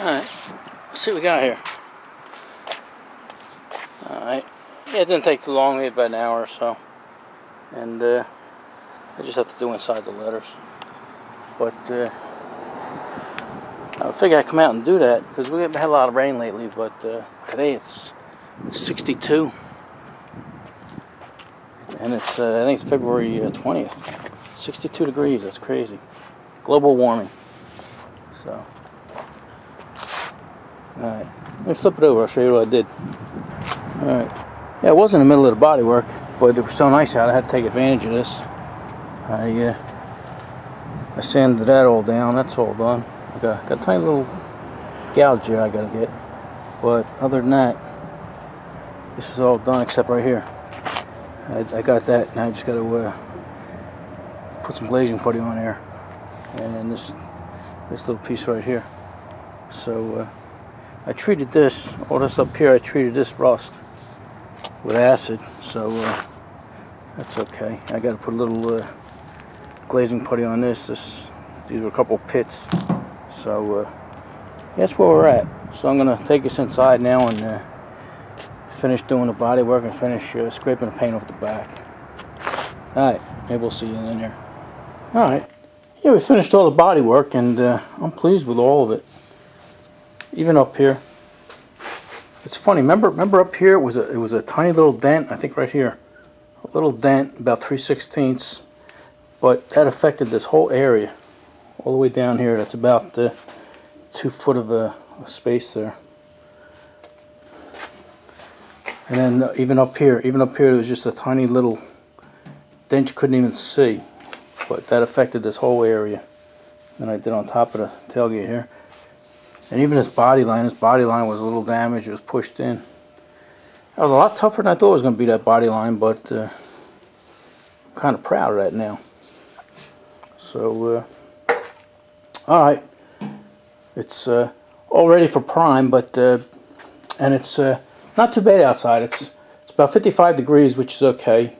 Alright, let's see what we got here. Alright, yeah, it didn't take too long, maybe about an hour or so. And I just have to do inside the letters. But I figured I'd come out and do that because we haven't had a lot of rain lately, but today it's 62. And it's I think it's February 20th. 62 degrees, that's crazy. Global warming. So, alright, let me flip it over, I'll show you what I did. Alright, yeah, it was in the middle of the body work, but it was so nice out I had to take advantage of this. I sanded that all down, that's all done. I got a tiny little gouge here I gotta get, but other than that, this is all done except right here. I got that, now I just gotta put some glazing putty on there, and this little piece right here. So I treated this, all this up here, I treated this rust with acid, so that's okay. I gotta put a little glazing putty on this. These were a couple pits, so that's where we're at. So I'm gonna take this inside now and finish doing the body work and finish scraping the paint off the back. Alright, maybe we'll see you in there. Alright, yeah, we finished all the body work, and I'm pleased with all of it. Even up here. It's funny, remember up here it was a tiny little dent, I think right here. A little dent, about 3/16, but that affected this whole area. All the way down here, that's about 2 foot of a space there. And then even up here there was just a tiny little dent you couldn't even see. But that affected this whole area. And I did on top of the tailgate here. And even this body line was a little damaged, it was pushed in. That was a lot tougher than I thought it was going to be, that body line, but I'm kind of proud of that now. So, alright. It's all ready for prime, but and it's not too bad outside. It's about 55 degrees, which is okay.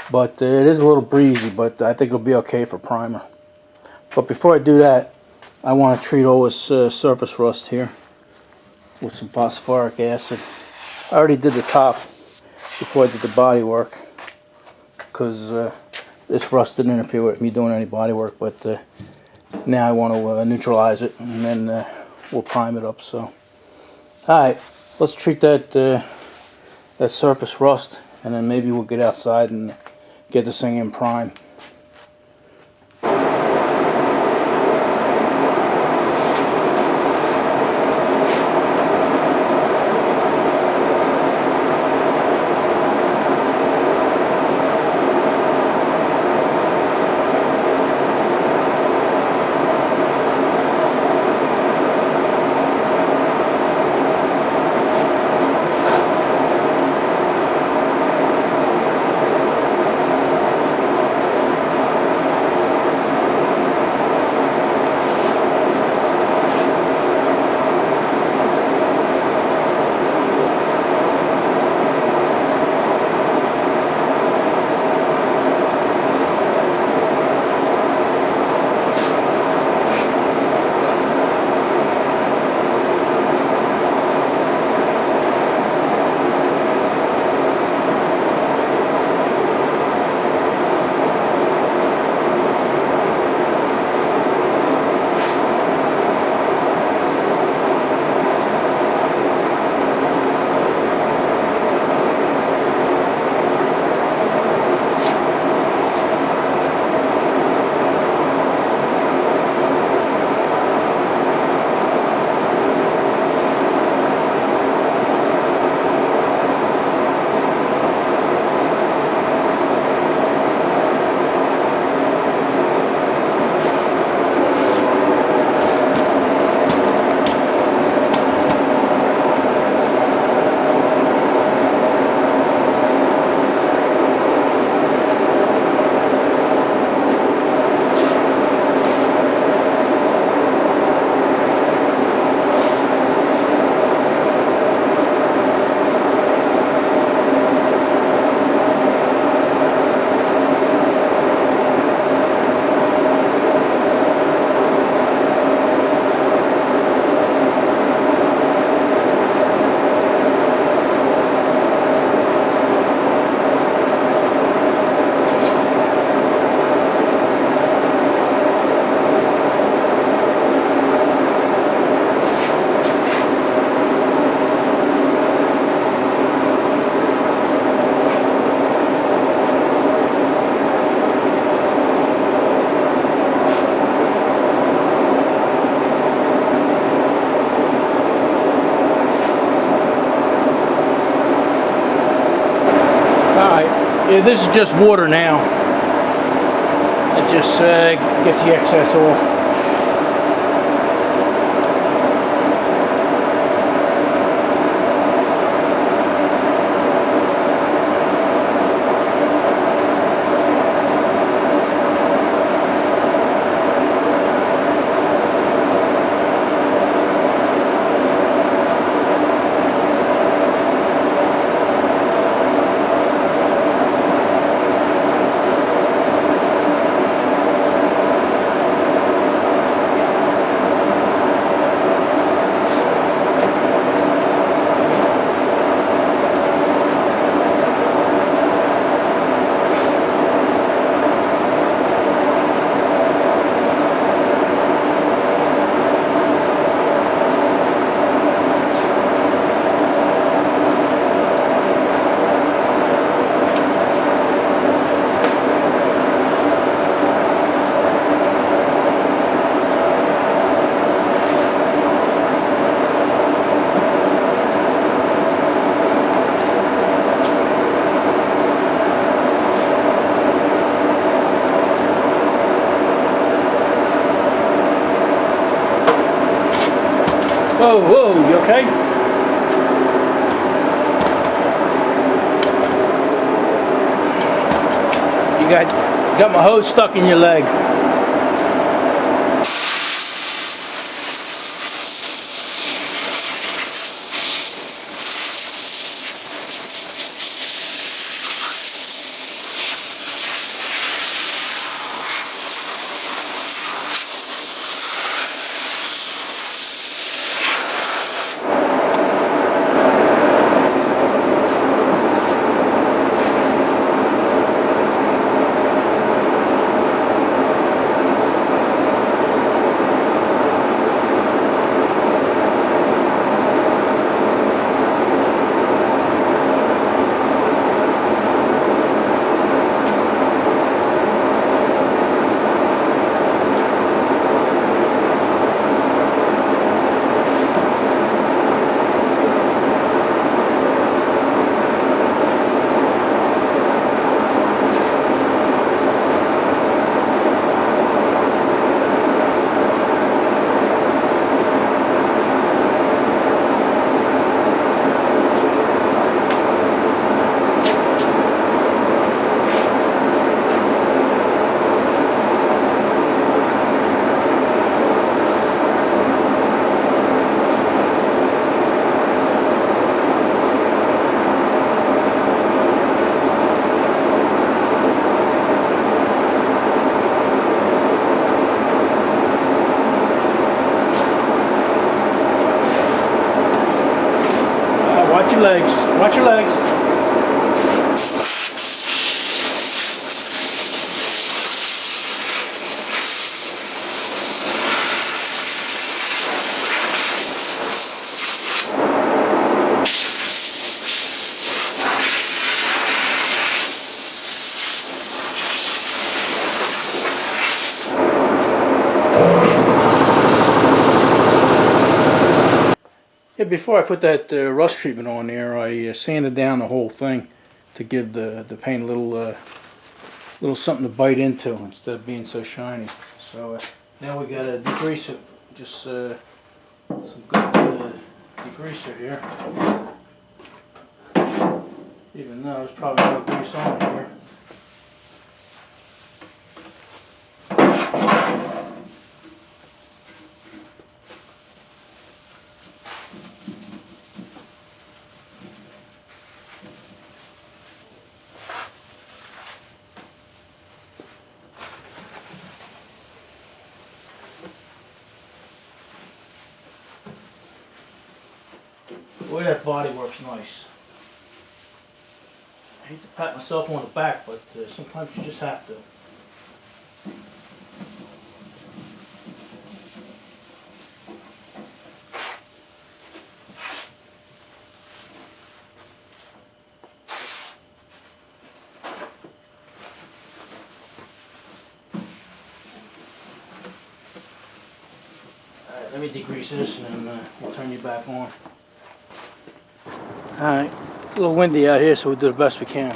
But it is a little breezy, but I think it'll be okay for primer. But before I do that, I want to treat all this surface rust here with some phosphoric acid. I already did the top before I did the body work, because this rust didn't interfere with me doing any body work, but now I want to neutralize it, and then we'll prime it up. So, alright, let's treat that surface rust, and then maybe we'll get outside and get this thing in prime. Yeah, this is just water now. It just gets the excess off. Whoa, whoa, you okay? You got my hose stuck in your leg. Watch your legs. Watch your legs. Yeah, before I put that rust treatment on there, I sanded down the whole thing to give the paint a little something to bite into instead of being so shiny. So now we got to degrease it. Just some good degreaser here. Even though there's probably no grease on here. Boy, that bodywork's nice. I hate to pat myself on the back, but sometimes you just have to. Alright, let me degrease this and then we'll turn you back on. Alright, it's a little windy out here, so we'll do the best we can.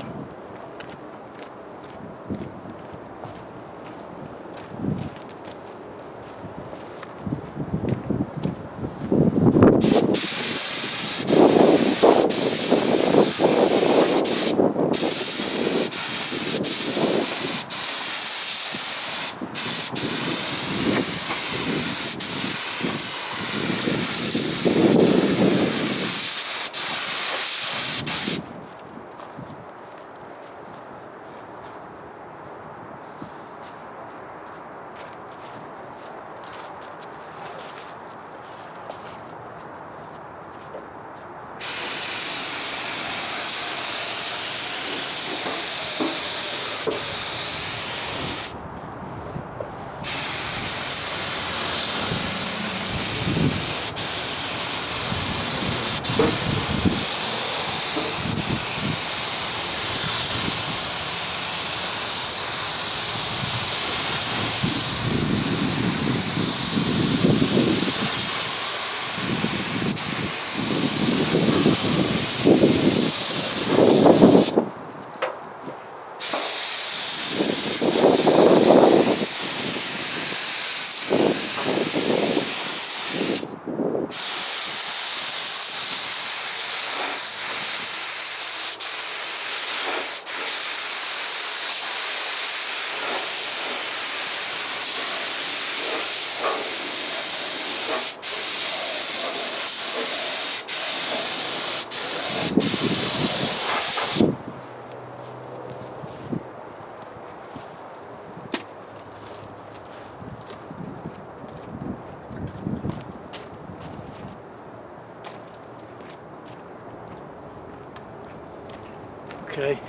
okay.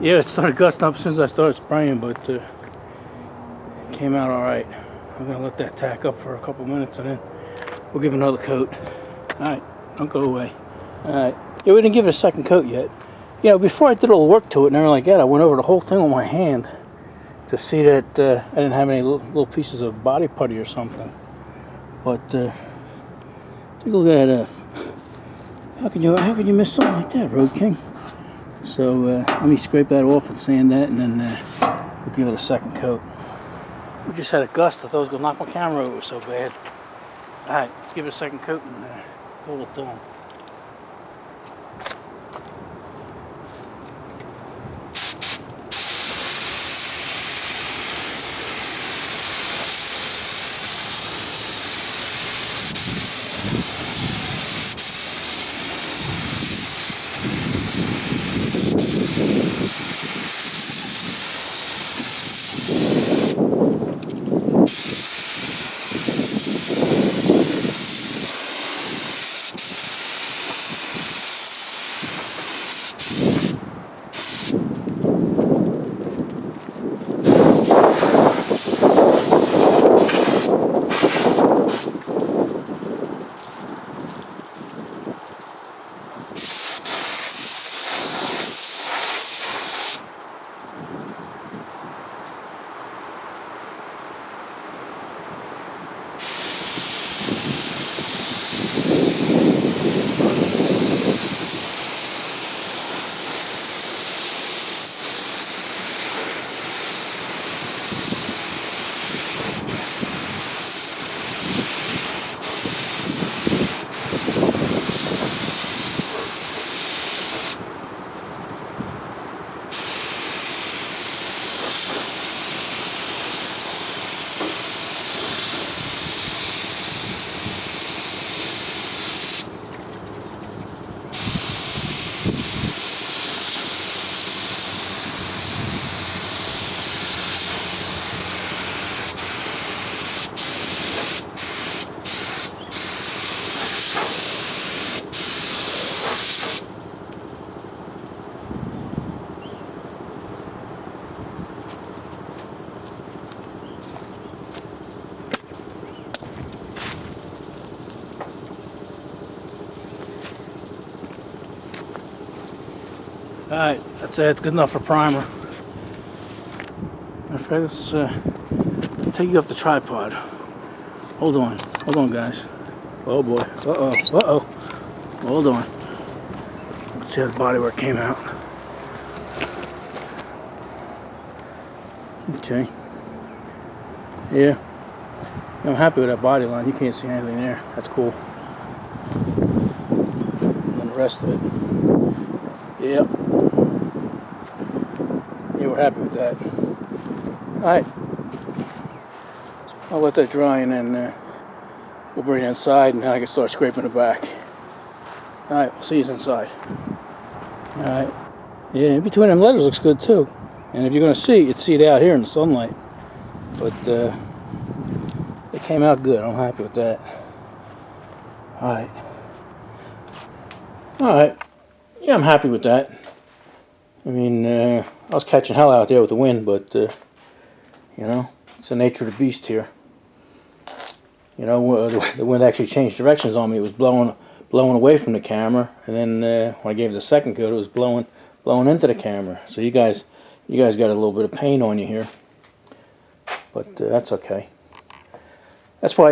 Yeah, it started gusting up as soon as I started spraying, but it came out alright. I'm gonna let that tack up for a couple minutes and then we'll give it another coat. Alright, don't go away. Alright. Yeah, we didn't give it a second coat yet. You know, before I did all the work to it and everything like that, I went over the whole thing with my hand to see that I didn't have any little pieces of body putty or something. But take a look at that. How can you miss something like that, Road King? So let me scrape that off and sand that, and then we'll give it a second coat. We just had a gust. I thought it was gonna knock my camera over so bad. All right, let's give it a second coat and call it done. Alright, that's it. It's good enough for primer. Matter of fact, let's take you off the tripod. Hold on. Hold on, guys. Oh boy. Uh-oh. Uh-oh. Hold on. Let's see how the bodywork came out. Okay. Yeah. I'm happy with that body line. You can't see anything there. That's cool. And the rest of it. Yep. Yeah, we're happy with that. Alright. I'll let that dry and then we'll bring it inside and then I can start scraping it back. Alright, we'll see you inside. Alright. Yeah, in between them letters looks good too. And if you're going to see, you'd see it out here in the sunlight. But it came out good. I'm happy with that. Alright. Alright. Yeah, I'm happy with that. I mean, I was catching hell out there with the wind, but, you know, it's the nature of the beast here. You know, the wind actually changed directions on me. It was blowing away from the camera, and then when I gave it the second coat, it was blowing into the camera. So you guys got a little bit of paint on you here, but that's okay. That's why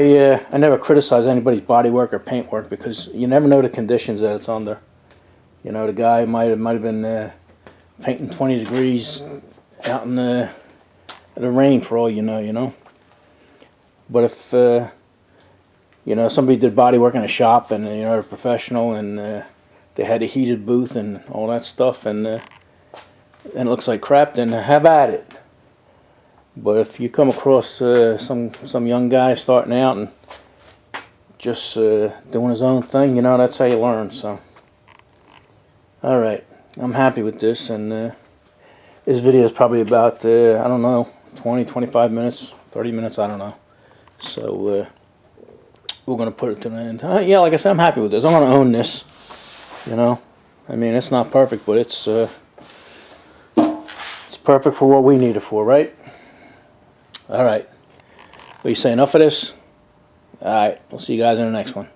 I never criticize anybody's body work or paint work, because you never know the conditions that it's under. You know, the guy might have been painting 20 degrees out in the rain for all you know. But if you know, somebody did body work in a shop and you know they're professional and they had a heated booth and all that stuff and it looks like crap, then have at it. But if you come across some young guy starting out and just doing his own thing, you know, that's how you learn. So, all right, I'm happy with this, and this video is probably about I don't know, 20, 25 minutes, 30 minutes, I don't know. So we're gonna put it to an end. Yeah, like I said, I'm happy with this. I'm gonna own this. You know, I mean, it's not perfect, but it's perfect for what we need it for, right? All right. What do you say? Enough of this? All right. We'll see you guys in the next one.